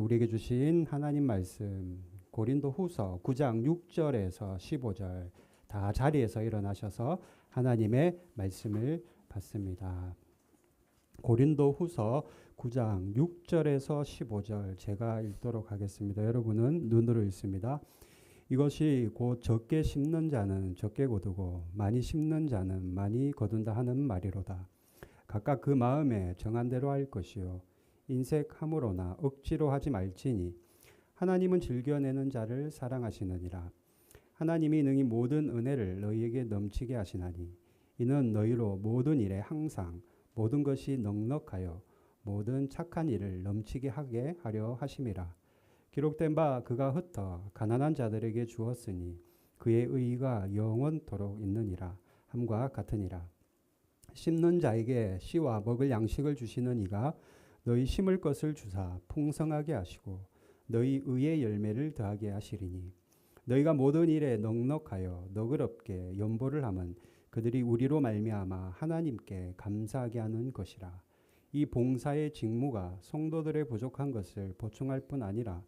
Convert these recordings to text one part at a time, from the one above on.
우리에게 주신 하나님 말씀 고린도 후서 9장 6절에서 15절 다 자리에서 일어나셔서 하나님의 말씀을 받습니다. 고린도 후서 9장 6절에서 15절 제가 읽도록 하겠습니다. 여러분은 눈으로 읽습니다. 이것이 곧 적게 심는 자는 적게 거두고 많이 심는 자는 많이 거둔다 하는 말이로다. 각각 그 마음에 정한 대로 할 것이요 인색함으로나 억지로 하지 말지니 하나님은 즐겨내는 자를 사랑하시느니라. 하나님이 능히 모든 은혜를 너희에게 넘치게 하시나니 이는 너희로 모든 일에 항상 모든 것이 넉넉하여 모든 착한 일을 넘치게 하게 하려 하심이라. 기록된 바 그가 흩어 가난한 자들에게 주었으니 그의 의가 영원토록 있느니라 함과 같으니라. 심는 자에게 씨와 먹을 양식을 주시는 이가 너희 심을 것을 주사 풍성하게 하시고 너희 의의 열매를 더하게 하시리니 너희가 모든 일에 넉넉하여 너그럽게 연보를 하면 그들이 우리로 말미암아 하나님께 감사하게 하는 것이라. 이 봉사의 직무가 성도들의 부족한 것을 보충할 뿐 아니라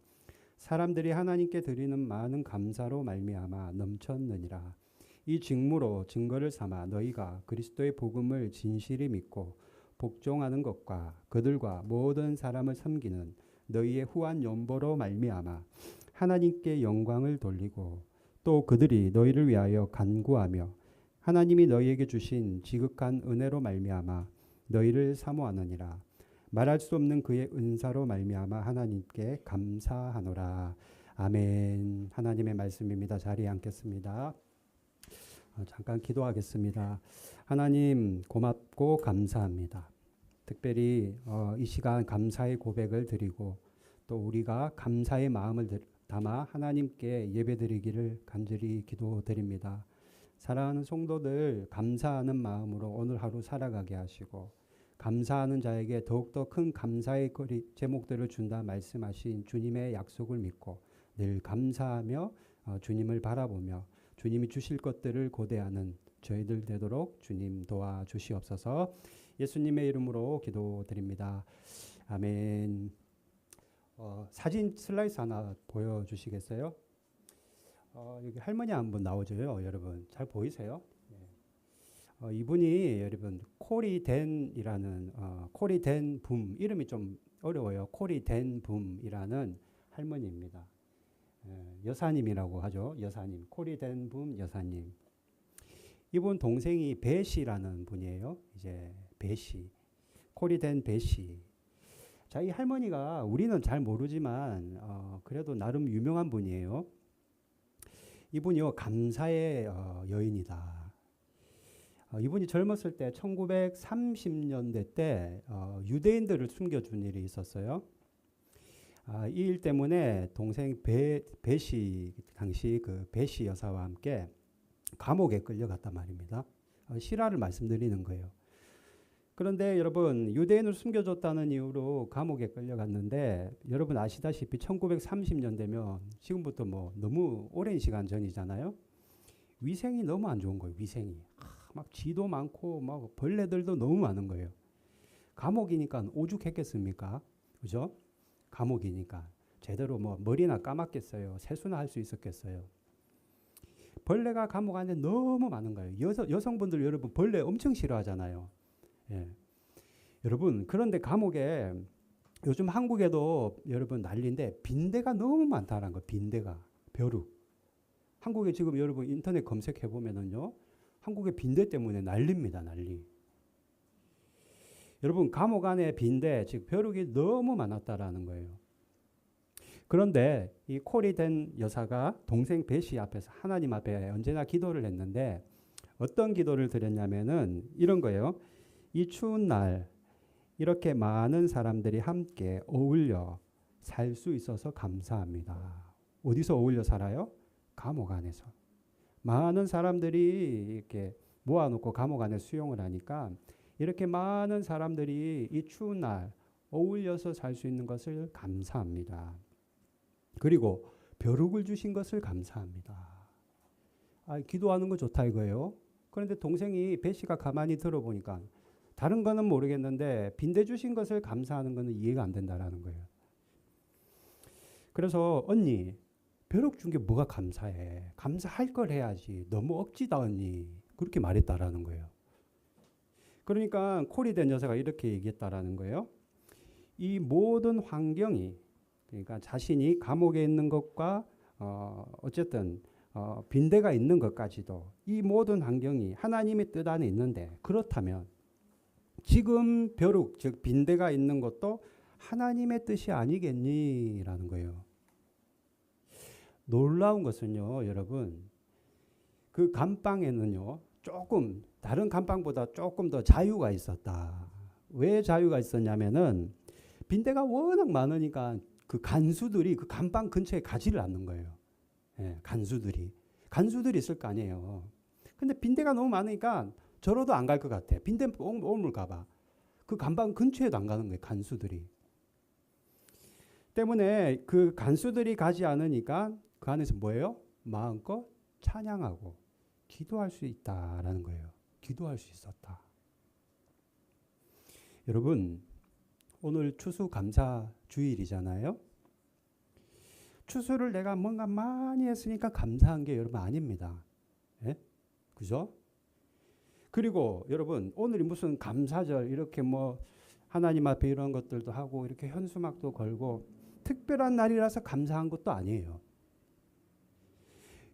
사람들이 하나님께 드리는 많은 감사로 말미암아 넘쳤느니라. 이 직무로 증거를 삼아 너희가 그리스도의 복음을 진실히 믿고 복종하는 것과 그들과 모든 사람을 섬기는 너희의 후한 연보로 말미암아 하나님께 영광을 돌리고 또 그들이 너희를 위하여 간구하며 하나님이 너희에게 주신 지극한 은혜로 말미암아 너희를 사모하느니라. 말할 수 없는 그의 은사로 말미암아 하나님께 감사하노라. 아멘. 하나님의 말씀입니다. 자리에 앉겠습니다. 잠깐 기도하겠습니다. 하나님 고맙고 감사합니다. 특별히 이 시간 감사의 고백을 드리고 또 우리가 감사의 마음을 담아 하나님께 예배드리기를 간절히 기도드립니다. 사랑하는 성도들 감사하는 마음으로 오늘 하루 살아가게 하시고 감사하는 자에게 더욱더 큰 감사의 제목들을 준다 말씀하신 주님의 약속을 믿고 늘 감사하며 주님을 바라보며 주님이 주실 것들을 고대하는 저희들 되도록 주님 도와주시옵소서. 예수님의 이름으로 기도드립니다. 아멘. 사진 슬라이드 하나 보여주시겠어요? 여기 할머니 한분 나오죠, 여러분. 잘 보이세요? 네. 이분이 여러분 코리덴이라는 코리덴 붐 이름이 좀 어려워요. 코리덴 붐이라는 할머니입니다. 여사님이라고 하죠. 여사님. 코리덴 붐 여사님. 이분 동생이 배시라는 분이에요. 이제 배시. 코리덴 배시. 자, 이 할머니가 우리는 잘 모르지만 그래도 나름 유명한 분이에요. 이분이요 감사의 여인이다. 이분이 젊었을 때 1930년대 때 유대인들을 숨겨준 일이 있었어요. 이 일 때문에 동생 배시 당시 그 배시 여사와 함께 감옥에 끌려갔단 말입니다. 실화를 말씀드리는 거예요. 그런데 여러분 유대인을 숨겨줬다는 이유로 감옥에 끌려갔는데 여러분 아시다시피 1930년대면 지금부터 뭐 너무 오랜 시간 전이잖아요. 위생이 너무 안 좋은 거예요. 위생이 막 쥐도 많고 막 벌레들도 너무 많은 거예요. 감옥이니까 오죽했겠습니까? 그죠? 감옥이니까 제대로 뭐 머리나 감았겠어요. 세수나 할 수 있었겠어요. 벌레가 감옥 안에 너무 많은 거예요. 여성분들 여러분 벌레 엄청 싫어하잖아요. 예. 여러분 그런데 감옥에 요즘 한국에도 여러분 난리인데 빈대가 너무 많다는 거. 빈대가 벼룩. 한국에 지금 여러분 인터넷 검색해 보면은요 한국의 빈대 때문에 난리입니다. 난리. 여러분 감옥 안에 빈대 즉 벼룩이 너무 많았다라는 거예요. 그런데 이 코리된 여사가 동생 배시 앞에서 하나님 앞에 언제나 기도를 했는데 어떤 기도를 드렸냐면은 이런 거예요. 이 추운 날 이렇게 많은 사람들이 함께 어울려 살 수 있어서 감사합니다. 어디서 어울려 살아요? 감옥 안에서. 많은 사람들이 이렇게 모아놓고 감옥 안에 수용을 하니까 이렇게 많은 사람들이 이 추운 날 어울려서 살 수 있는 것을 감사합니다. 그리고 벼룩을 주신 것을 감사합니다. 기도하는 거 좋다 이거예요. 그런데 동생이 배씨가 가만히 들어보니까 다른 거는 모르겠는데 빈대 주신 것을 감사하는 것은 이해가 안 된다라는 거예요. 그래서 언니 벼룩 준 게 뭐가 감사해. 감사할 걸 해야지. 너무 억지다 언니. 그렇게 말했다라는 거예요. 그러니까 콜이 된 여자가 이렇게 얘기했다라는 거예요. 이 모든 환경이 그러니까 자신이 감옥에 있는 것과 어쨌든 빈대가 있는 것까지도 이 모든 환경이 하나님의 뜻 안에 있는데 그렇다면 지금 벼룩 즉 빈대가 있는 것도 하나님의 뜻이 아니겠니라는 거예요. 놀라운 것은요, 여러분, 그 감방에는요, 조금 다른 감방보다 조금 더 자유가 있었다. 왜 자유가 있었냐면은 빈대가 워낙 많으니까 그 간수들이 그 감방 근처에 가지를 않는 거예요. 예, 간수들이 있을 거 아니에요. 근데 빈대가 너무 많으니까 저러도 안 갈 것 같아. 빈대 오물까 봐. 그 감방 근처에도 안 가는 거예요. 간수들이. 때문에 그 간수들이 가지 않으니까 그 안에서 뭐예요? 마음껏 찬양하고 기도할 수 있다라는 거예요. 기도할 수 있었다. 여러분, 오늘 추수감사 주일이잖아요. 추수를 내가 뭔가 많이 했으니까 감사한 게 여러분 아닙니다. 예? 그죠? 그리고 여러분, 오늘이 무슨 감사절 이렇게 뭐 하나님 앞에 이런 것들도 하고 이렇게 현수막도 걸고 특별한 날이라서 감사한 것도 아니에요.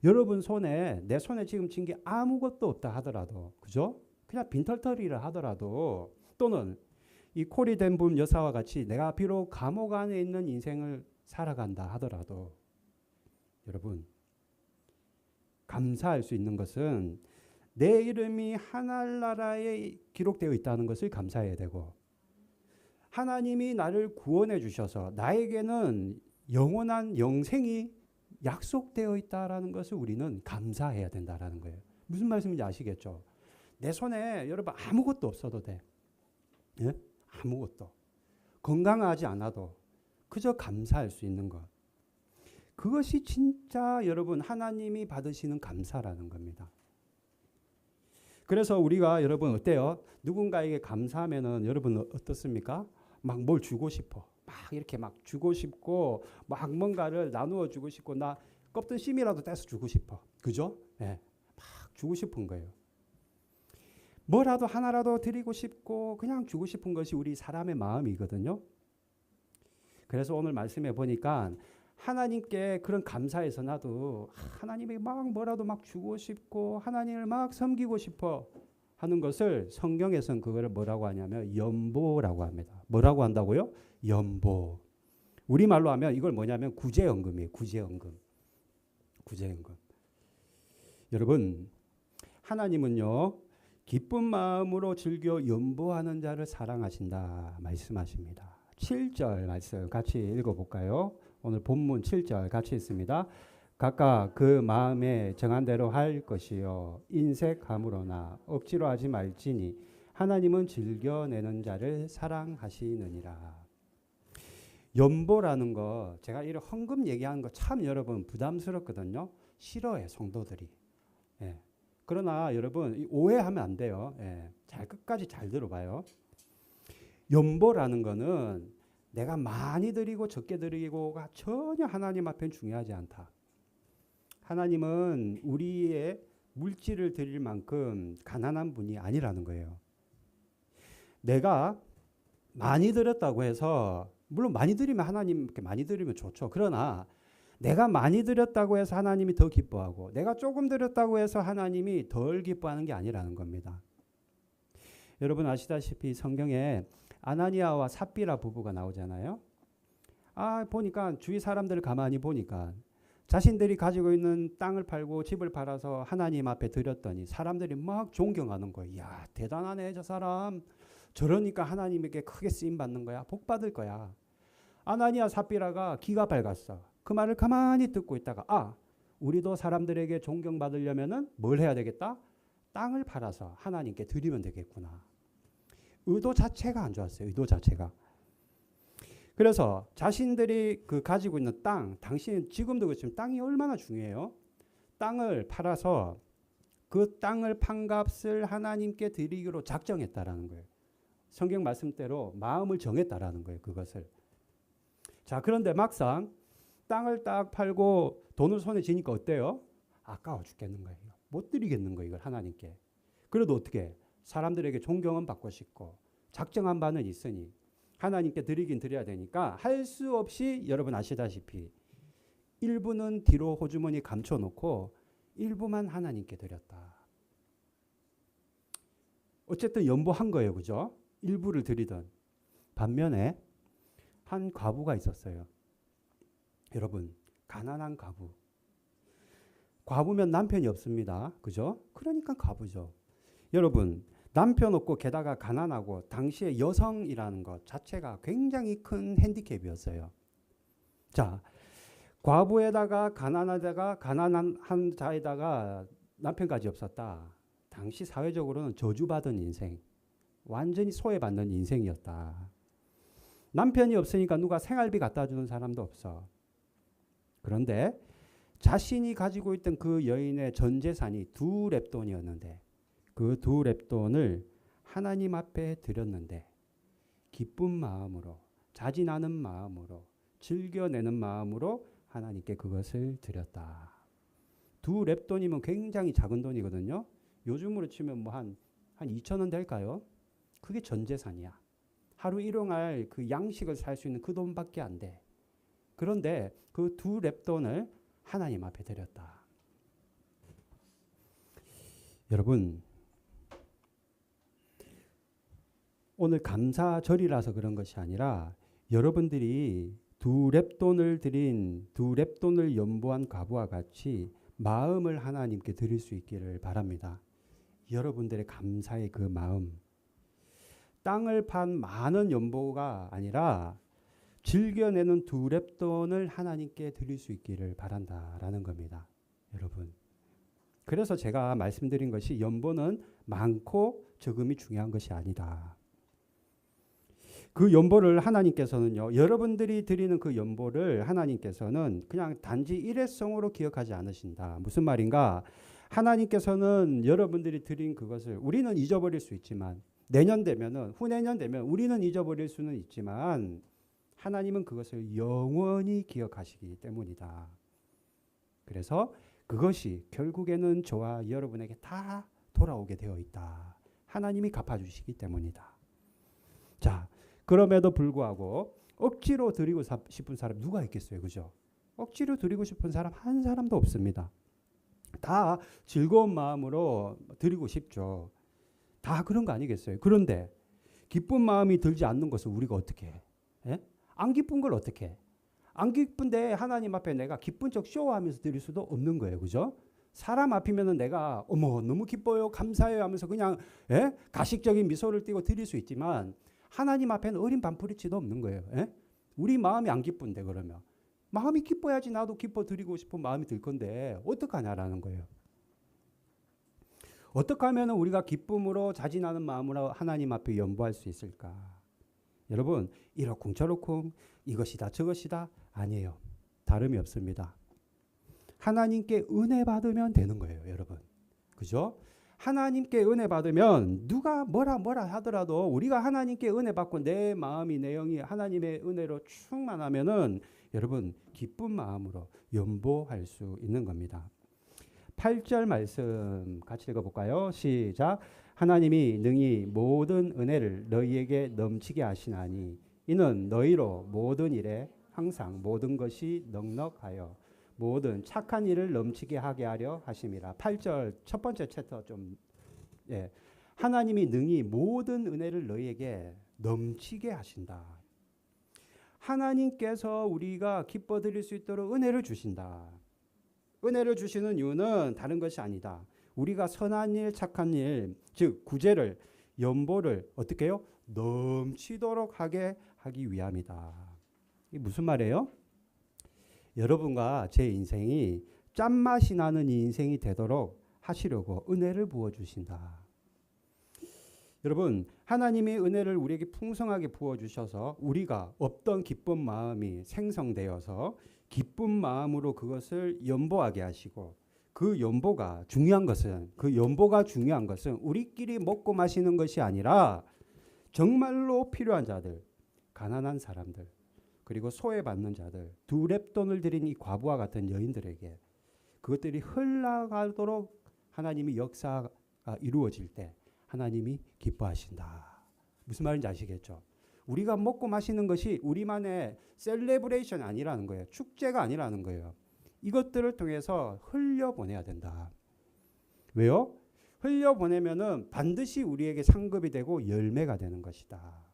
여러분 손에 내 손에 지금 쥔 게 아무것도 없다 하더라도 그죠? 그냥 빈털터리를 하더라도 또는 이 콜이 된 분 여사와 같이 내가 비록 감옥 안에 있는 인생을 살아간다 하더라도 여러분 감사할 수 있는 것은 내 이름이 하늘나라에 기록되어 있다는 것을 감사해야 되고 하나님이 나를 구원해 주셔서 나에게는 영원한 영생이 약속되어 있다라는 것을 우리는 감사해야 된다라는 거예요. 무슨 말씀인지 아시겠죠? 내 손에 여러분 아무것도 없어도 돼. 예? 아무것도. 건강하지 않아도 그저 감사할 수 있는 것. 그것이 진짜 여러분 하나님이 받으시는 감사라는 겁니다. 그래서 우리가 여러분 어때요? 누군가에게 감사하면은 여러분 어떻습니까? 막 뭘 주고 싶어. 막 이렇게 막 주고 싶고 막 뭔가를 나누어 주고 싶고 나 껍든 씨이라도 떼서 주고 싶어. 그죠? 예. 막 주고 싶은 거예요. 뭐라도 하나라도 드리고 싶고 그냥 주고 싶은 것이 우리 사람의 마음이거든요. 그래서 오늘 말씀해 보니까 하나님께 그런 감사해서 나도 하나님에게 막 뭐라도 막 주고 싶고 하나님을 막 섬기고 싶어 하는 것을 성경에서는 그거를 뭐라고 하냐면 연보라고 합니다. 뭐라고 한다고요? 연보. 우리말로 하면 이걸 뭐냐면 구제연금이에요. 구제연금. 여러분 하나님은요 기쁜 마음으로 즐겨 연보하는 자를 사랑하신다 말씀하십니다. 7절 말씀 같이 읽어볼까요? 오늘 본문 7절 같이 있습니다. 각각 그 마음에 정한 대로 할 것이요 인색함으로나 억지로 하지 말지니 하나님은 즐겨내는 자를 사랑하시느니라. 연보라는 거 제가 이런 헌금 얘기하는 거 참 여러분 부담스럽거든요. 싫어해 성도들이. 예. 그러나 여러분 오해하면 안 돼요. 예. 잘 끝까지 잘 들어봐요. 연보라는 거는 내가 많이 드리고 적게 드리고가 전혀 하나님 앞엔 중요하지 않다. 하나님은 우리의 물질을 드릴 만큼 가난한 분이 아니라는 거예요. 내가 많이 드렸다고 해서 물론 많이 드리면 하나님께 많이 드리면 좋죠. 그러나 내가 많이 드렸다고 해서 하나님이 더 기뻐하고 내가 조금 드렸다고 해서 하나님이 덜 기뻐하는 게 아니라는 겁니다. 여러분 아시다시피 성경에 아나니아와 삽비라 부부가 나오잖아요. 보니까 주위 사람들을 가만히 보니까 자신들이 가지고 있는 땅을 팔고 집을 팔아서 하나님 앞에 드렸더니 사람들이 막 존경하는 거예요. 이야 대단하네 저 사람. 저러니까 하나님에게 크게 쓰임받는 거야. 복 받을 거야. 아나니아 삽비라가 기가 밝았어. 그 말을 가만히 듣고 있다가 우리도 사람들에게 존경받으려면은 뭘 해야 되겠다? 땅을 팔아서 하나님께 드리면 되겠구나. 의도 자체가 안 좋았어요. 의도 자체가. 그래서 자신들이 그 가지고 있는 땅, 당신 지금도 그렇지만 땅이 얼마나 중요해요. 땅을 팔아서 그 땅을 판 값을 하나님께 드리기로 작정했다라는 거예요. 성경 말씀대로 마음을 정했다라는 거예요. 그것을. 자, 그런데 막상 땅을 딱 팔고 돈을 손에 쥐니까 어때요? 아까워 죽겠는 거예요. 못 드리겠는 거예요, 이걸 하나님께. 그래도 어떻게? 사람들에게 존경은 받고 싶고 작정한 바는 있으니 하나님께 드리긴 드려야 되니까 할 수 없이 여러분 아시다시피 일부는 뒤로 호주머니 감춰놓고 일부만 하나님께 드렸다. 어쨌든 연보한 거예요. 그죠? 일부를 드리던. 반면에 한 과부가 있었어요. 여러분, 가난한 과부. 과부면 남편이 없습니다. 그죠? 그러니까 과부죠. 여러분, 남편 없고 게다가 가난하고 당시에 여성이라는 것 자체가 굉장히 큰 핸디캡이었어요. 자, 과부에다가 가난하다가 가난한 한 자에다가 남편까지 없었다. 당시 사회적으로는 저주받은 인생, 완전히 소외받는 인생이었다. 남편이 없으니까 누가 생활비 갖다 주는 사람도 없어. 그런데 자신이 가지고 있던 그 여인의 전 재산이 2렙돈이었는데 그 2렙돈을 하나님 앞에 드렸는데 기쁜 마음으로, 자진하는 마음으로, 즐겨내는 마음으로 하나님께 그것을 드렸다. 2렙돈이면 굉장히 작은 돈이거든요. 요즘으로 치면 뭐 한 2,000원 될까요? 그게 전 재산이야. 하루 일용할 그 양식을 살 수 있는 그 돈밖에 안 돼. 그런데 그 2렙돈을 하나님 앞에 드렸다. 여러분, 오늘 감사절이라서 그런 것이 아니라 여러분들이 2렙돈을 드린 2렙돈을 연보한 과부와 같이 마음을 하나님께 드릴 수 있기를 바랍니다. 여러분들의 감사의 그 마음. 땅을 판 많은 연보가 아니라 즐겨내는 2렙돈을 하나님께 드릴 수 있기를 바란다라는 겁니다. 여러분. 그래서 제가 말씀드린 것이 연보는 많고 적음이 중요한 것이 아니다. 그 연보를 하나님께서는요. 여러분들이 드리는 그 연보를 하나님께서는 그냥 단지 일회성으로 기억하지 않으신다. 무슨 말인가? 하나님께서는 여러분들이 드린 그것을 우리는 잊어버릴 수 있지만 내년 되면은 후내년 되면 우리는 잊어버릴 수는 있지만 하나님은 그것을 영원히 기억하시기 때문이다. 그래서 그것이 결국에는 저와 여러분에게 다 돌아오게 되어 있다. 하나님이 갚아주시기 때문이다. 자, 그럼에도 불구하고 억지로 드리고 싶은 사람 누가 있겠어요? 그죠? 억지로 드리고 싶은 사람 한 사람도 없습니다. 다 즐거운 마음으로 드리고 싶죠. 다 그런 거 아니겠어요? 그런데 기쁜 마음이 들지 않는 것을 우리가 어떻게 해? 예? 안 기쁜 걸 어떻게 해? 안 기쁜데 하나님 앞에 내가 기쁜 척 쇼하면서 드릴 수도 없는 거예요. 그죠? 사람 앞이면은 내가 어머 너무 기뻐요 감사해요 하면서 그냥 예? 가식적인 미소를 띠고 드릴 수 있지만 하나님 앞에는 어린 반프리치도 없는 거예요. 예? 우리 마음이 안 기쁜데 그러면 마음이 기뻐야지 나도 기뻐 드리고 싶은 마음이 들 건데 어떡하냐라는 거예요. 어떻게 하면 우리가 기쁨으로 자진하는 마음으로 하나님 앞에 연보할 수 있을까? 여러분 이러쿵저러쿵 이것이다 저것이다 아니에요. 다름이 없습니다. 하나님께 은혜 받으면 되는 거예요. 여러분. 그죠? 하나님께 은혜 받으면 누가 뭐라 하더라도 우리가 하나님께 은혜 받고 내 마음이 내 영이 하나님의 은혜로 충만하면은 여러분 기쁜 마음으로 연보할 수 있는 겁니다. 8절 말씀 같이 읽어볼까요? 시작. 하나님이 능히 모든 은혜를 너희에게 넘치게 하시나니 이는 너희로 모든 일에 항상 모든 것이 넉넉하여 모든 착한 일을 넘치게 하게 하려 하심이라. 8절 첫 번째 챕터 좀 하나님이 능히 모든 은혜를 너희에게 넘치게 하신다. 하나님께서 우리가 기뻐 드릴 수 있도록 은혜를 주신다. 은혜를 주시는 이유는 다른 것이 아니다. 우리가 선한 일, 착한 일, 즉 구제를, 연보를 어떻게 해요? 넘치도록 하기 위함이다. 이게 무슨 말이에요? 여러분과 제 인생이 짠맛이 나는 이 인생이 되도록 하시려고 은혜를 부어주신다. 여러분 하나님이 은혜를 우리에게 풍성하게 부어주셔서 우리가 없던 기쁜 마음이 생성되어서 기쁜 마음으로 그것을 연보하게 하시고 그 연보가 중요한 것은 우리끼리 먹고 마시는 것이 아니라 정말로 필요한 자들, 가난한 사람들, 그리고 소외받는 자들, 두 렙돈을 드린 이 과부와 같은 여인들에게 그것들이 흘러가도록 하나님이 역사가 이루어질 때 하나님이 기뻐하신다. 무슨 말인지 아시겠죠? 우리가 먹고 마시는 것이 우리만의 셀레브레이션이 아니라는 거예요. 축제가 아니라는 거예요. 이것들을 통해서 흘려보내야 된다. 왜요? 흘려보내면은 반드시 우리에게 상급이 되고 열매가 되는 것이다.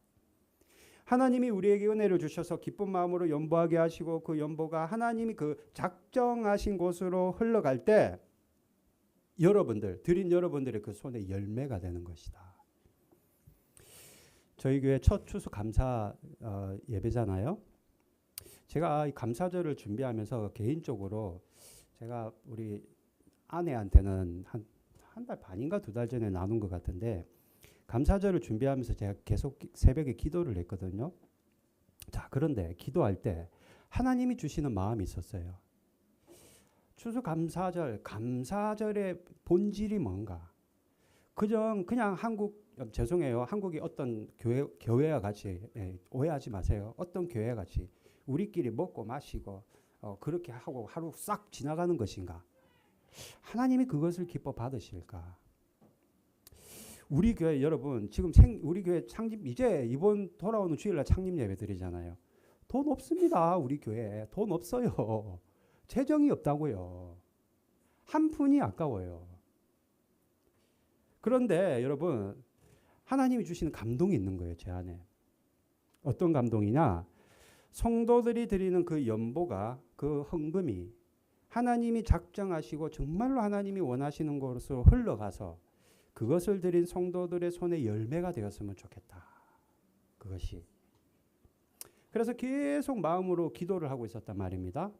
하나님이 우리에게 은혜를 주셔서 기쁜 마음으로 연보하게 하시고 그 연보가 하나님이 그 작정하신 곳으로 흘러갈 때 여러분들, 드린 여러분들의 그 손에 열매가 되는 것이다. 저희 교회 첫 추수 감사 예배잖아요. 제가 이 감사절을 준비하면서 개인적으로 제가 우리 아내한테는 한 달 반인가 2달 전에 나눈 것 같은데 감사절을 준비하면서 제가 계속 새벽에 기도를 했거든요. 자, 그런데 기도할 때 하나님이 주시는 마음이 있었어요. 추수감사절, 감사절의 본질이 뭔가? 그냥 죄송해요. 한국의 어떤 교회와 같이, 오해하지 마세요. 어떤 교회와 같이 우리끼리 먹고 마시고 그렇게 하고 하루 싹 지나가는 것인가? 하나님이 그것을 기뻐 받으실까? 우리 교회 여러분 지금 우리 교회 창립 이제 이번 돌아오는 주일날 창립 예배 드리잖아요. 돈 없습니다. 우리 교회 돈 없어요. 재정이 없다고요. 한 푼이 아까워요. 그런데 여러분 하나님이 주시는 감동이 있는 거예요. 제 안에. 어떤 감동이냐? 성도들이 드리는 그 연보가 그 헌금이 하나님이 작정하시고 정말로 하나님이 원하시는 곳으로 흘러가서 그것을 드린 성도들의 손에 열매가 되었으면 좋겠다. 그것이. 그래서 계속 마음으로 기도를 하고 있었단 말입니다.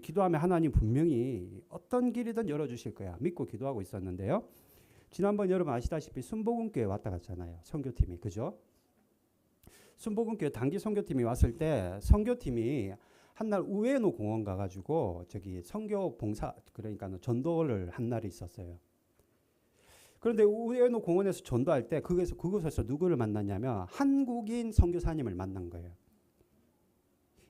기도하면 하나님 분명히 어떤 길이든 열어주실 거야. 믿고 기도하고 있었는데요. 지난번 여러분 아시다시피 순복음교회 왔다 갔잖아요. 선교팀이. 그죠? 순복음교회 단기 선교팀이 왔을 때 선교팀이 한날 우에노 공원 가가지고 저기 선교 봉사 그러니까 전도를 한 날이 있었어요. 그런데 우에노 공원에서 전도할 때 그곳에서 누구를 만났냐면 한국인 선교사님을 만난 거예요.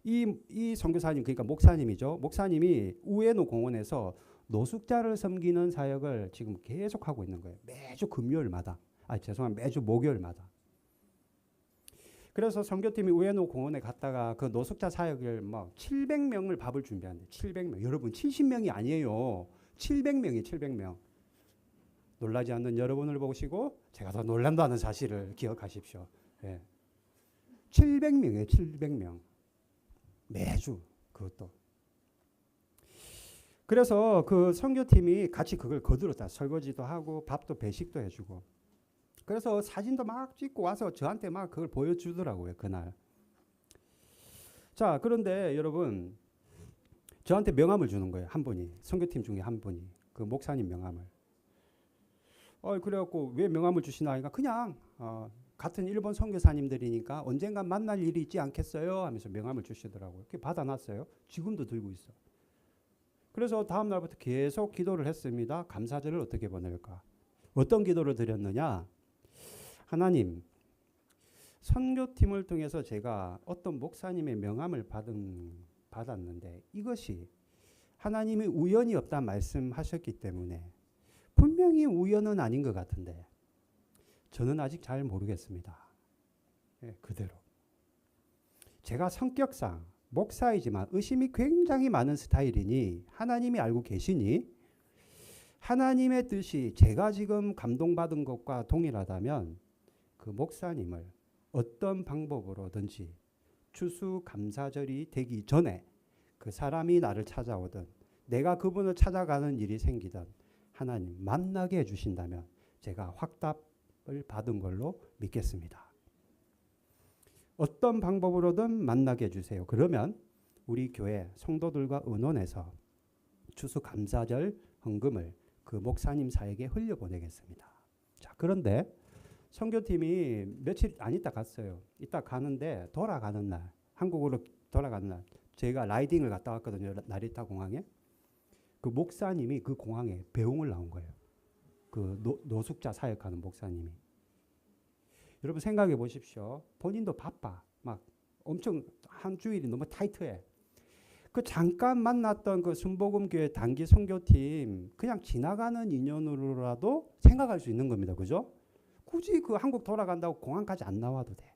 이 선교사님 그러니까 목사님이죠. 목사님이 우에노 공원에서 노숙자를 섬기는 사역을 지금 계속 하고 있는 거예요. 매주 금요일마다. 매주 목요일마다. 그래서 선교팀이 우에노 공원에 갔다가 그 노숙자 사역을 700명을 밥을 준비하는데 700명. 여러분 70명이 아니에요. 700명이 700명. 놀라지 않는 여러분을 보시고 제가 더 놀란다는 사실을 기억하십시오. 예. 700명이에요. 700명. 매주 그것도. 그래서 그 선교팀이 같이 그걸 거들었다. 설거지도 하고 밥도 배식도 해주고. 그래서 사진도 막 찍고 와서 저한테 막 그걸 보여주더라고요. 그날. 자, 그런데 여러분 저한테 명함을 주는 거예요. 한 분이. 선교팀 중에 한 분이. 그 목사님 명함을. 그래갖고 왜 명함을 주시나 하니까 그냥 같은 일본 선교사님들이니까 언젠간 만날 일이 있지 않겠어요? 하면서 명함을 주시더라고요. 그렇게 받아놨어요. 지금도 들고 있어. 그래서 다음 날부터 계속 기도를 했습니다. 감사절을 어떻게 보낼까? 어떤 기도를 드렸느냐? 하나님, 선교팀을 통해서 제가 어떤 목사님의 명함을 받았는데 이것이 하나님이 우연이 없다 말씀하셨기 때문에 분명히 우연은 아닌 것 같은데 저는 아직 잘 모르겠습니다. 그대로. 제가 성격상 목사이지만 의심이 굉장히 많은 스타일이니 하나님이 알고 계시니 하나님의 뜻이 제가 지금 감동받은 것과 동일하다면 그 목사님을 어떤 방법으로든지 추수감사절이 되기 전에 그 사람이 나를 찾아오든 내가 그분을 찾아가는 일이 생기든 하나님 만나게 해주신다면 제가 확답을 받은 걸로 믿겠습니다. 어떤 방법으로든 만나게 해주세요. 그러면 우리 교회 성도들과 의논해서 추수감사절 헌금을 그 목사님 사에게 흘려보내겠습니다. 자, 그런데 선교팀이 며칠 안 있다 갔어요. 이따 가는데 돌아가는 날, 한국으로 돌아가는 날 제가 라이딩을 갔다 왔거든요. 나리타 공항에. 그 목사님이 그 공항에 배웅을 나온 거예요. 그 노숙자 사역하는 목사님이. 여러분 생각해 보십시오. 본인도 바빠. 막 엄청 한 주일이 너무 타이트해. 그 잠깐 만났던 그 순복음교회 단기 선교팀 그냥 지나가는 인연으로라도 생각할 수 있는 겁니다. 그죠? 굳이 그 한국 돌아간다고 공항까지 안 나와도 돼.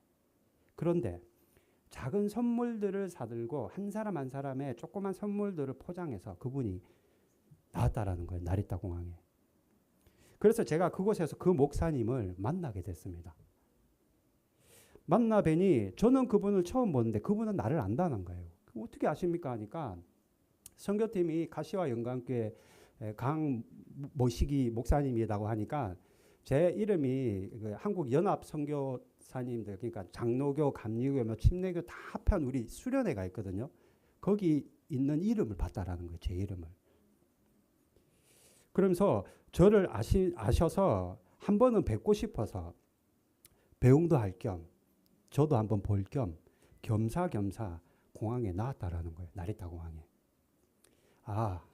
그런데 작은 선물들을 사들고 한 사람 한 사람의 조그만 선물들을 포장해서 그분이 나왔다라는 거예요. 나리타 공항에. 그래서 제가 그곳에서 그 목사님을 만나게 됐습니다. 만나 뵈니 저는 그분을 처음 보는데 그분은 나를 안다는 거예요. 어떻게 아십니까 하니까 선교팀이 가시와 영광교회 강 모시기 목사님이라고 하니까 제 이름이 그 한국 연합 선교사님들 그러니까 장로교, 감리교, 뭐 침례교 다 합한 우리 수련회가 있거든요. 거기 있는 이름을 봤다라는 거예요. 제 이름을. 그러면서 저를 아셔서 한 번은 뵙고 싶어서 배웅도 할 겸 저도 한번 볼 겸 겸사겸사 공항에 나왔다라는 거예요. 나리타 공항에. 아,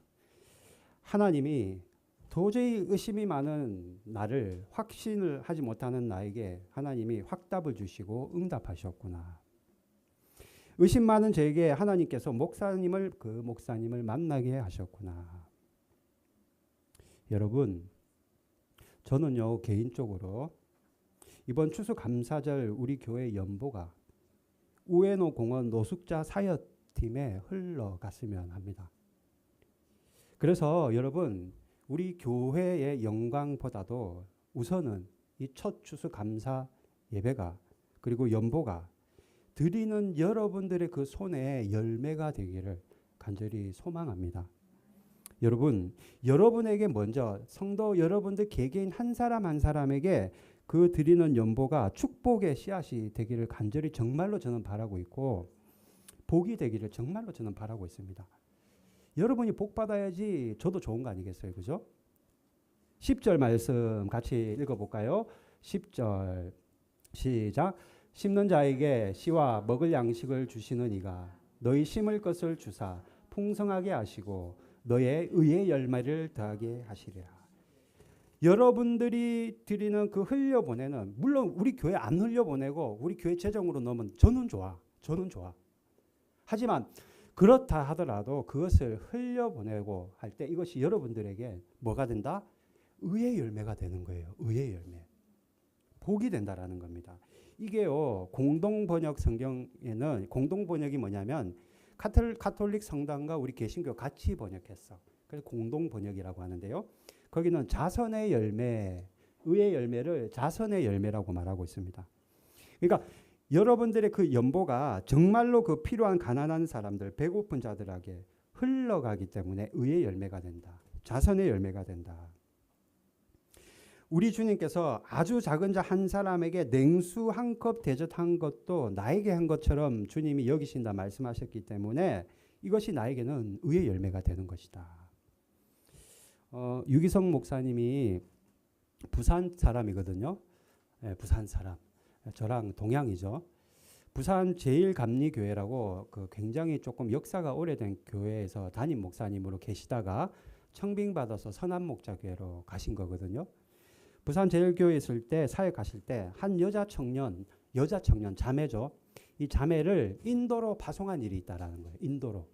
하나님이 도저히 의심이 많은 나를 확신을 하지 못하는 나에게 하나님이 확답을 주시고 응답하셨구나. 의심 많은 저에게 하나님께서 그 목사님을 만나게 하셨구나. 여러분, 저는요 개인적으로 이번 추수감사절 우리 교회 연보가 우에노 공원 노숙자 사역팀에 흘러갔으면 합니다. 그래서 여러분 우리 교회의 영광보다도 우선은 이 첫 추수감사 예배가 그리고 연보가 드리는 여러분들의 그 손에 열매가 되기를 간절히 소망합니다. 여러분, 여러분에게 먼저 성도 여러분들 개개인 한 사람 한 사람에게 그 드리는 연보가 축복의 씨앗이 되기를 간절히 정말로 저는 바라고 있고 복이 되기를 정말로 저는 바라고 있습니다. 여러분이 복 받아야지 저도 좋은 거 아니겠어요? 그죠? 10절 말씀 같이 읽어볼까요? 10절 시작. 심는 자에게 씨와 먹을 양식을 주시는 이가 너희 심을 것을 주사 풍성하게 하시고 너의 의의 열매를 더하게 하시리라. 여러분들이 드리는 그 흘려보내는 물론 우리 교회 안 흘려보내고 우리 교회 재정으로 넣으면 저는 좋아. 하지만 그렇다 하더라도 그것을 흘려보내고 할 때 이것이 여러분들에게 뭐가 된다? 의의 열매가 되는 거예요. 의의 열매. 복이 된다라는 겁니다. 이게요. 공동번역 성경에는 공동번역이 뭐냐면 카톨릭 성당과 우리 개신교 같이 번역했어. 그래서 공동번역이라고 하는데요. 거기는 자선의 열매, 의의 열매를 자선의 열매라고 말하고 있습니다. 그러니까 여러분들의 그 연보가 정말로 그 필요한 가난한 사람들, 배고픈 자들에게 흘러가기 때문에 의의 열매가 된다. 자선의 열매가 된다. 우리 주님께서 아주 작은 자 한 사람에게 냉수 한 컵 대접한 것도 나에게 한 것처럼 주님이 여기신다 말씀하셨기 때문에 이것이 나에게는 의의 열매가 되는 것이다. 유기성 목사님이 부산 사람이거든요. 네, 부산 사람. 저랑 동양이죠. 부산 제1감리교회라고 그 굉장히 조금 역사가 오래된 교회에서 담임 목사님으로 계시다가 청빙받아서 선한목자교회로 가신 거거든요. 부산 제1교회에 있을 때 사역 가실 때 한 여자 청년 자매죠. 이 자매를 인도로 파송한 일이 있다라는 거예요. 인도로.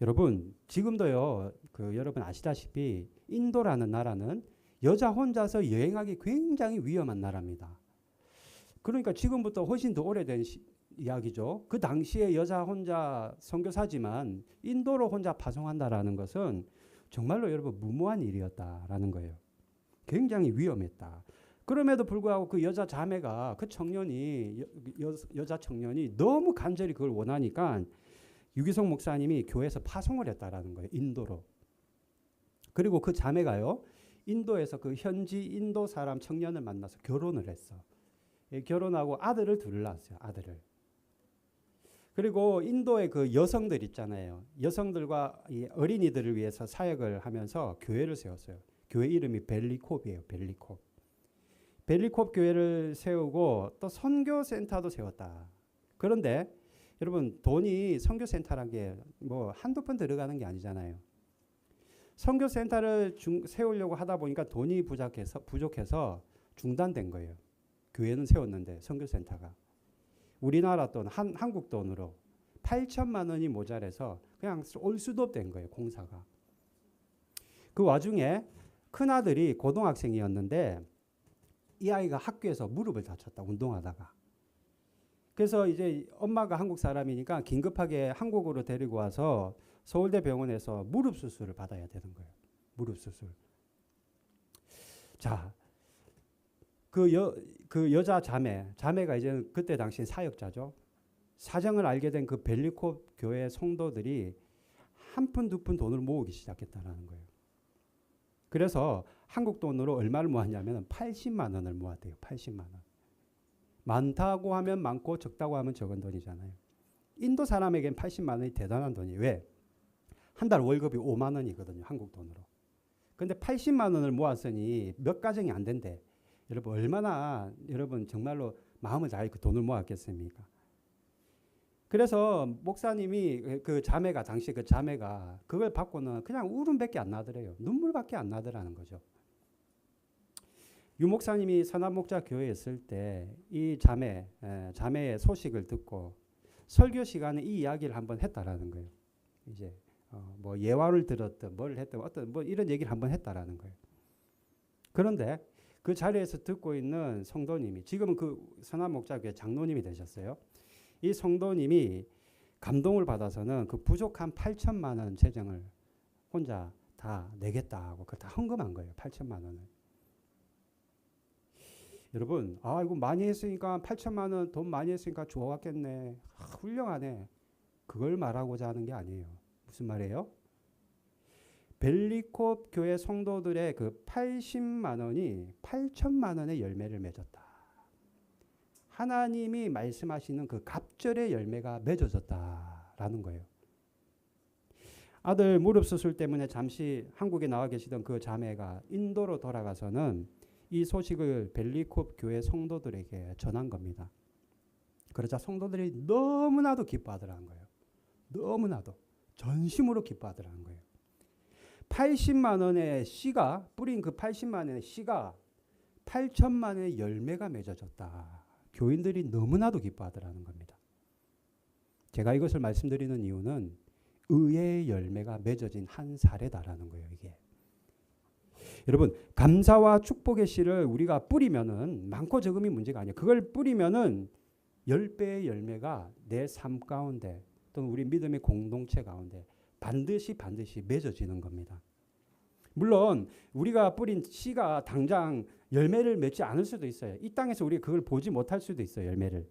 여러분 지금도요. 여러분 아시다시피 인도라는 나라는 여자 혼자서 여행하기 굉장히 위험한 나라입니다. 그러니까 지금부터 훨씬 더 오래된 이야기죠. 그 당시에 여자 혼자 선교사지만 인도로 혼자 파송한다라는 것은 정말로 여러분 무모한 일이었다라는 거예요. 굉장히 위험했다. 그럼에도 불구하고 그 여자 자매가 그 청년이 여자 청년이 너무 간절히 그걸 원하니까 유기성 목사님이 교회에서 파송을 했다라는 거예요. 인도로. 그리고 그 자매가요. 인도에서 그 현지 인도 사람 청년을 만나서 결혼을 했어. 결혼하고 아들을 둘을 낳았어요. 아들을. 그리고 인도의 그 여성들 있잖아요. 여성들과 이 어린이들을 위해서 사역을 하면서 교회를 세웠어요. 교회 이름이 벨리콥이에요. 벨리콥 교회를 세우고 또 선교센터도 세웠다. 그런데 여러분 돈이 선교센터란 게 뭐 한두 번 들어가는 게 아니잖아요. 선교센터를 세우려고 하다 보니까 돈이 부족해서 중단된 거예요. 교회는 세웠는데 선교센터가. 우리나라 돈, 한국 돈으로 8천만 원이 모자라서 그냥 올 수도 된 거예요, 공사가. 그 와중에 큰아들이 고등학생이었는데 이 아이가 학교에서 무릎을 다쳤다, 운동하다가. 그래서 이제 엄마가 한국 사람이니까 긴급하게 한국으로 데리고 와서 서울대 병원에서 무릎 수술을 받아야 되는 거예요. 무릎 수술. 자, 그 여자 자매가 이제 그때 당시 사역자죠. 사정을 알게 된 그 벨리콥 교회 성도들이 한 푼 두 푼 돈을 모으기 시작했다는 거예요. 그래서 한국 돈으로 얼마를 모았냐면 80만 원을 모았대요. 80만 원. 많다고 하면 많고 적다고 하면 적은 돈이잖아요. 인도 사람에겐 80만 원이 대단한 돈이에요. 왜? 한 달 월급이 5만 원이거든요. 한국 돈으로. 근데 80만 원을 모았으니 몇 가정이 안 된대. 여러분 얼마나 여러분 정말로 마음을 다해 그 돈을 모았겠습니까? 그래서 목사님이 그 자매가 당시 그 자매가 그걸 받고는 그냥 울음밖에 안 나더래요. 눈물밖에 안 나더라는 거죠. 유 목사님이 선한목자 교회에 있을 때 이 자매의 소식을 듣고 설교 시간에 이 이야기를 한번 했다라는 거예요. 이제 뭐 예화를 들었든 뭘 했든 어떤 뭐 이런 얘기를 한번 했다라는 거예요. 그런데 그 자리에서 듣고 있는 성도님이 지금은 그 선한목자 교회 장로님이 되셨어요. 이 성도님이 감동을 받아서는 그 부족한 8천만 원 재정을 혼자 다 내겠다고 그걸 다 헌금한 거예요. 8천만 원을. 여러분, 이거 많이 했으니까 8천만 원 돈 많이 했으니까 좋았겠네. 훌륭하네. 그걸 말하고자 하는 게 아니에요. 무슨 말이에요? 벨리콥 교회 성도들의 그 80만 원이 8천만 원의 열매를 맺었다. 하나님이 말씀하시는 그 갑절의 열매가 맺어졌다라는 거예요. 아들 무릎 수술 때문에 잠시 한국에 나와 계시던 그 자매가 인도로 돌아가서는 이 소식을 벨리콥 교회 성도들에게 전한 겁니다. 그러자 성도들이 너무나도 기뻐하더라는 거예요. 너무나도 전심으로 기뻐하더라는 거예요. 80만 원의 씨가 뿌린 그 80만 원의 씨가 8천만 원의 열매가 맺어졌다. 교인들이 너무나도 기뻐하더라는 겁니다. 제가 이것을 말씀드리는 이유는 의의 열매가 맺어진 한 사례다라는 거예요. 이게. 여러분 감사와 축복의 씨를 우리가 뿌리면은 많고 적음이 문제가 아니에요. 그걸 뿌리면은 10배의 열매가 내 삶 가운데 또는 우리 믿음의 공동체 가운데 반드시 맺어지는 겁니다. 물론 우리가 뿌린 씨가 당장 열매를 맺지 않을 수도 있어요. 이 땅에서 우리가 그걸 보지 못할 수도 있어요. 열매를.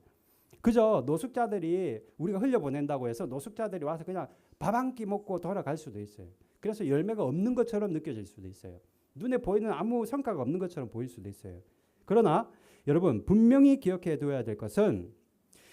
그저 노숙자들이 우리가 흘려보낸다고 해서 노숙자들이 와서 그냥 밥 한 끼 먹고 돌아갈 수도 있어요. 그래서 열매가 없는 것처럼 느껴질 수도 있어요. 눈에 보이는 아무 성과가 없는 것처럼 보일 수도 있어요. 그러나 여러분 분명히 기억해 둬야 될 것은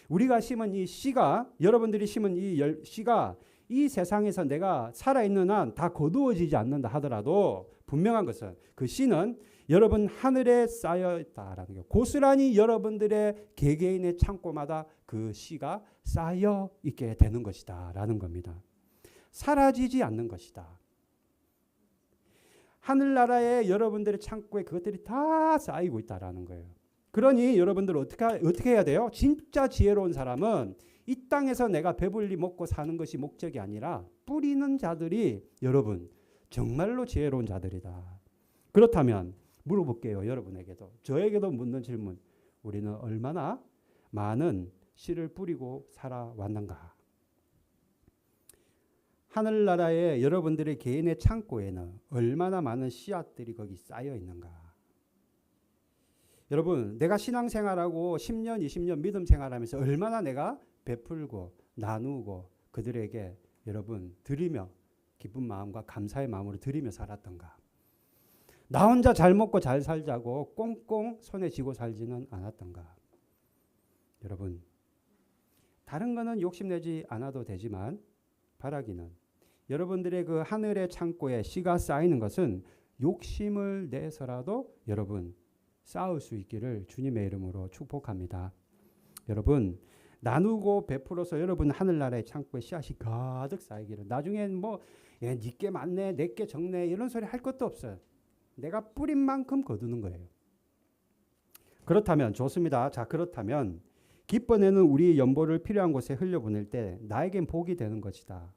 우리가 심은 이 씨가 여러분들이 심은 이 씨가 이 세상에서 내가 살아있는 한 다 거두어지지 않는다 하더라도 분명한 것은 그 씨는 여러분 하늘에 쌓여 있다라는 거예요. 고스란히 여러분들의 개개인의 창고마다 그 씨가 쌓여 있게 되는 것이다라는 겁니다. 사라지지 않는 것이다. 하늘나라의 여러분들의 창고에 그것들이 다 쌓이고 있다라는 거예요. 그러니 여러분들 어떻게 해야 돼요? 진짜 지혜로운 사람은 이 땅에서 내가 배불리 먹고 사는 것이 목적이 아니라 뿌리는 자들이 여러분 정말로 지혜로운 자들이다. 그렇다면 물어볼게요. 여러분에게도 저에게도 묻는 질문. 우리는 얼마나 많은 씨를 뿌리고 살아왔는가? 하늘나라의 여러분들의 개인의 창고에는 얼마나 많은 씨앗들이 거기 쌓여 있는가? 여러분 내가 신앙생활하고 10년 20년 믿음 생활하면서 얼마나 내가 베풀고 나누고 그들에게 여러분 드리며 기쁜 마음과 감사의 마음으로 드리며 살았던가? 나 혼자 잘 먹고 잘 살자고 꽁꽁 손에 쥐고 살지는 않았던가? 여러분 다른 거는 욕심내지 않아도 되지만 바라기는 여러분들의 그 하늘의 창고에 씨가 쌓이는 것은 욕심을 내서라도 여러분 쌓을 수 있기를 주님의 이름으로 축복합니다. 여러분 나누고 베풀어서 여러분 하늘나라의 창고에 씨앗이 가득 쌓이기를. 나중엔 뭐 니께 많네 내께 적네 이런 소리 할 것도 없어요. 내가 뿌린 만큼 거두는 거예요. 그렇다면 좋습니다. 자 그렇다면 기뻐내는 우리의 연보를 필요한 곳에 흘려보낼 때 나에겐 복이 되는 것이다.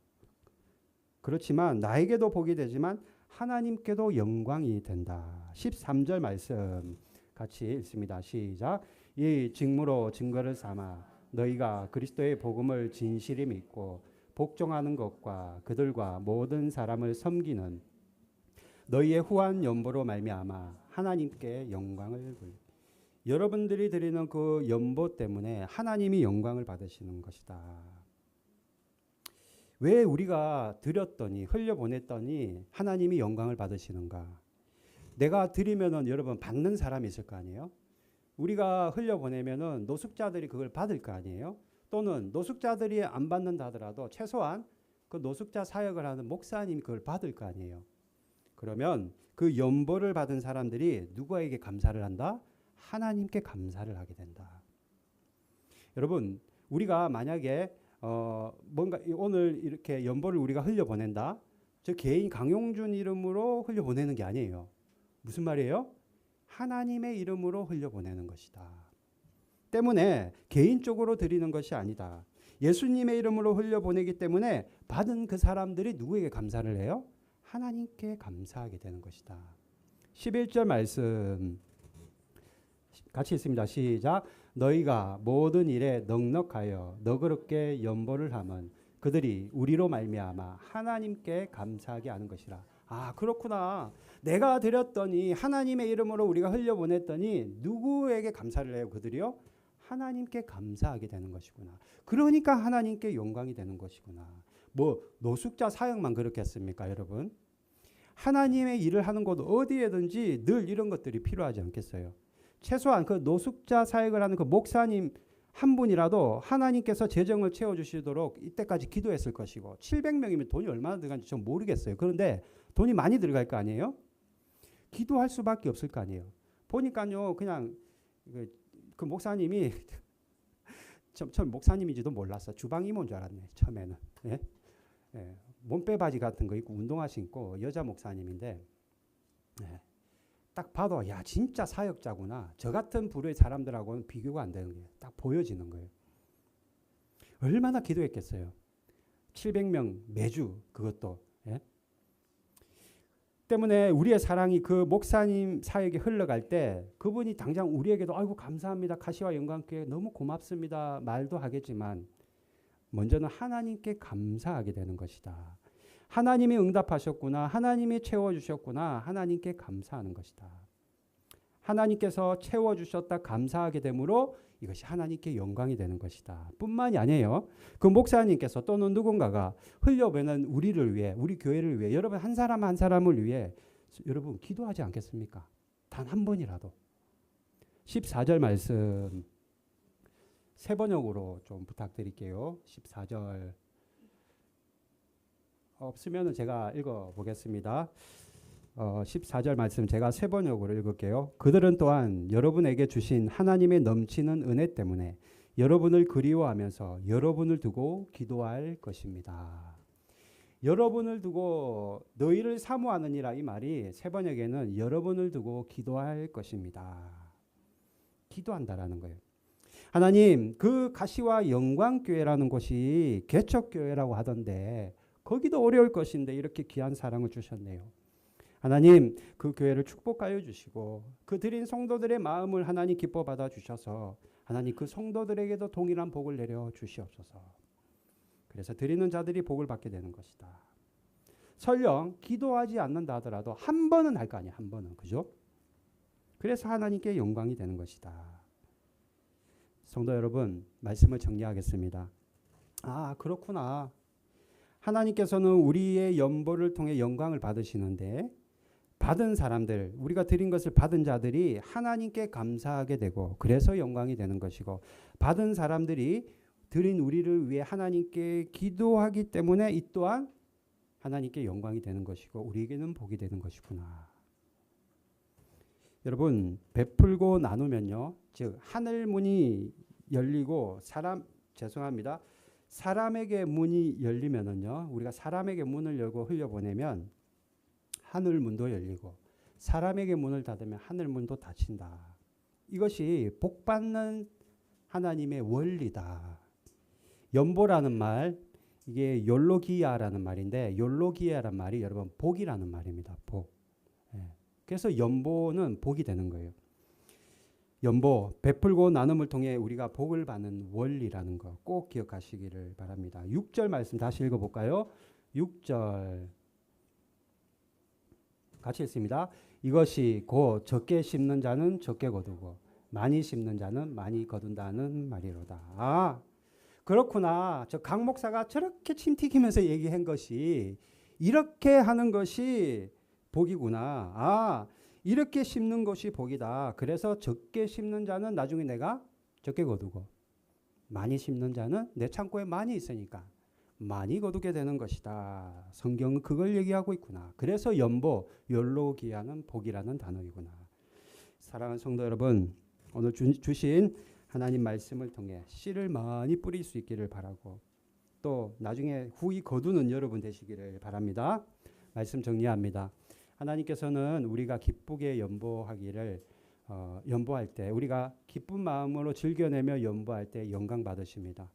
그렇지만 나에게도 복이 되지만 하나님께도 영광이 된다. 13절 말씀 같이 읽습니다. 시작. 이 직무로 증거를 삼아 너희가 그리스도의 복음을 진실히 믿고 복종하는 것과 그들과 모든 사람을 섬기는 너희의 후한 연보로 말미암아 하나님께 영광을 돌리. 여러분들이 드리는 그 연보 때문에 하나님이 영광을 받으시는 것이다. 왜 우리가 드렸더니 흘려보냈더니 하나님이 영광을 받으시는가? 내가 드리면은 여러분 받는 사람이 있을 거 아니에요? 우리가 흘려보내면은 노숙자들이 그걸 받을 거 아니에요? 또는 노숙자들이 안 받는다 하더라도 최소한 그 노숙자 사역을 하는 목사님이 그걸 받을 거 아니에요? 그러면 그 연보를 받은 사람들이 누구에게 감사를 한다? 하나님께 감사를 하게 된다. 여러분, 우리가 만약에 뭔가 오늘 이렇게 연보를 우리가 흘려보낸다. 저 개인 강용준 이름으로 흘려보내는 게 아니에요. 무슨 말이에요? 하나님의 이름으로 흘려보내는 것이다. 때문에 개인적으로 드리는 것이 아니다. 예수님의 이름으로 흘려보내기 때문에 받은 그 사람들이 누구에게 감사를 해요? 하나님께 감사하게 되는 것이다. 11절 말씀 같이 있습니다. 시작. 너희가 모든 일에 넉넉하여 너그럽게 연보를 하면 그들이 우리로 말미암아 하나님께 감사하게 하는 것이라. 아, 그렇구나. 내가 드렸더니 하나님의 이름으로 우리가 흘려보냈더니 누구에게 감사를 해요? 그들이요? 하나님께 감사하게 되는 것이구나. 그러니까 하나님께 영광이 되는 것이구나. 뭐 노숙자 사역만 그렇겠습니까, 여러분? 하나님의 일을 하는 곳 어디에든지 늘 이런 것들이 필요하지 않겠어요? 최소한 그 노숙자 사역을 하는 그 목사님 한 분이라도 하나님께서 재정을 채워주시도록 이때까지 기도했을 것이고 700명이면 돈이 얼마나 들어간지 좀 모르겠어요. 그런데 돈이 많이 들어갈 거 아니에요? 기도할 수밖에 없을 거 아니에요. 보니까요 그냥 그 목사님이 처음 목사님인지도 몰랐어. 주방 이모인 줄 알았네. 처음에는. 예? 예. 몸빼 바지 같은 거 입고 운동화 신고 여자 목사님인데 예. 딱 봐도 야 진짜 사역자구나. 저 같은 부류의 사람들하고는 비교가 안 되는 게 딱 보여지는 거예요. 얼마나 기도했겠어요. 700명 매주 그것도. 예? 때문에 우리의 사랑이 그 목사님 사역에 흘러갈 때 그분이 당장 우리에게도 아이고 감사합니다. 가시와 영광께 너무 고맙습니다. 말도 하겠지만 먼저는 하나님께 감사하게 되는 것이다. 하나님이 응답하셨구나. 하나님이 채워주셨구나. 하나님께 감사하는 것이다. 하나님께서 채워주셨다 감사하게 되므로 이것이 하나님께 영광이 되는 것이다. 뿐만이 아니에요. 그 목사님께서 또는 누군가가 흘려보내는 우리를 위해 우리 교회를 위해 여러분 한 사람 한 사람을 위해 여러분 기도하지 않겠습니까? 단 한 번이라도. 14절 말씀 세 번역으로 좀 부탁드릴게요. 14절 없으면 제가 읽어보겠습니다. 14절 말씀 제가 세 번역으로 읽을게요. 그들은 또한 여러분에게 주신 하나님의 넘치는 은혜 때문에 여러분을 그리워하면서 여러분을 두고 기도할 것입니다. 여러분을 두고 너희를 사모하느니라 이 말이 세 번역에는 여러분을 두고 기도할 것입니다. 기도한다라는 거예요. 하나님 그 가시와 영광교회라는 곳이 개척교회라고 하던데 거기도 어려울 것인데 이렇게 귀한 사랑을 주셨네요. 하나님 그 교회를 축복하여 주시고 그 드린 성도들의 마음을 하나님 기뻐 받아 주셔서 하나님 그 성도들에게도 동일한 복을 내려 주시옵소서. 그래서 드리는 자들이 복을 받게 되는 것이다. 설령 기도하지 않는다 하더라도 한 번은 할 거 아니야. 한 번은. 그죠? 그래서 하나님께 영광이 되는 것이다. 성도 여러분 말씀을 정리하겠습니다. 아 그렇구나. 하나님께서는 우리의 연보를 통해 영광을 받으시는데 받은 사람들, 우리가 드린 것을 받은 자들이 하나님께 감사하게 되고 그래서 영광이 되는 것이고 받은 사람들이 드린 우리를 위해 하나님께 기도하기 때문에 이 또한 하나님께 영광이 되는 것이고 우리에게는 복이 되는 것이구나. 여러분 베풀고 나누면요. 즉 하늘 문이 열리고 사람에게 문이 열리면은요. 우리가 사람에게 문을 열고 흘려보내면 하늘 문도 열리고 사람에게 문을 닫으면 하늘 문도 닫힌다. 이것이 복받는 하나님의 원리다. 연보라는 말, 이게 욜로기아라는 말인데, 욜로기아라는 말이 여러분 복이라는 말입니다. 복. 그래서 연보는 복이 되는 거예요. 연보, 베풀고 나눔을 통해 우리가 복을 받는 원리라는 거 꼭 기억하시기를 바랍니다. 6절 말씀 다시 읽어볼까요? 6절 같이 읽습니다. 이것이 곧 적게 심는 자는 적게 거두고 많이 심는 자는 많이 거둔다는 말이로다. 아, 그렇구나. 저 강 목사가 저렇게 침 튀기면서 얘기한 것이 이렇게 하는 것이 복이구나. 아, 이렇게 심는 것이 복이다. 그래서 적게 심는 자는 나중에 내가 적게 거두고 많이 심는 자는 내 창고에 많이 있으니까 많이 거두게 되는 것이다. 성경은 그걸 얘기하고 있구나. 그래서 연보, 욜로기아는 복이라는 단어이구나. 사랑하는 성도 여러분, 오늘 주신 하나님 말씀을 통해 씨를 많이 뿌릴 수 있기를 바라고 또 나중에 후이 거두는 여러분 되시기를 바랍니다. 말씀 정리합니다. 하나님께서는 우리가 기쁘게 연보하기를 연보할 때 우리가 기쁜 마음으로 즐겨내며 연보할 때 영광 받으십니다.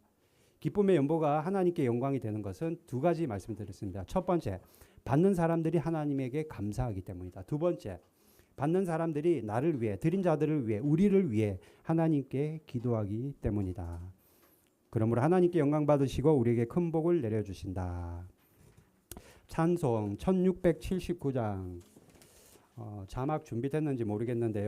기쁨의 연보가 하나님께 영광이 되는 것은 두 가지 말씀드렸습니다. 첫 번째, 받는 사람들이 하나님에게 감사하기 때문이다. 두 번째, 받는 사람들이 나를 위해, 드린 자들을 위해, 우리를 위해 하나님께 기도하기 때문이다. 그러므로 하나님께 영광 받으시고 우리에게 큰 복을 내려주신다. 찬송 1679장 자막 준비됐는지 모르겠는데요.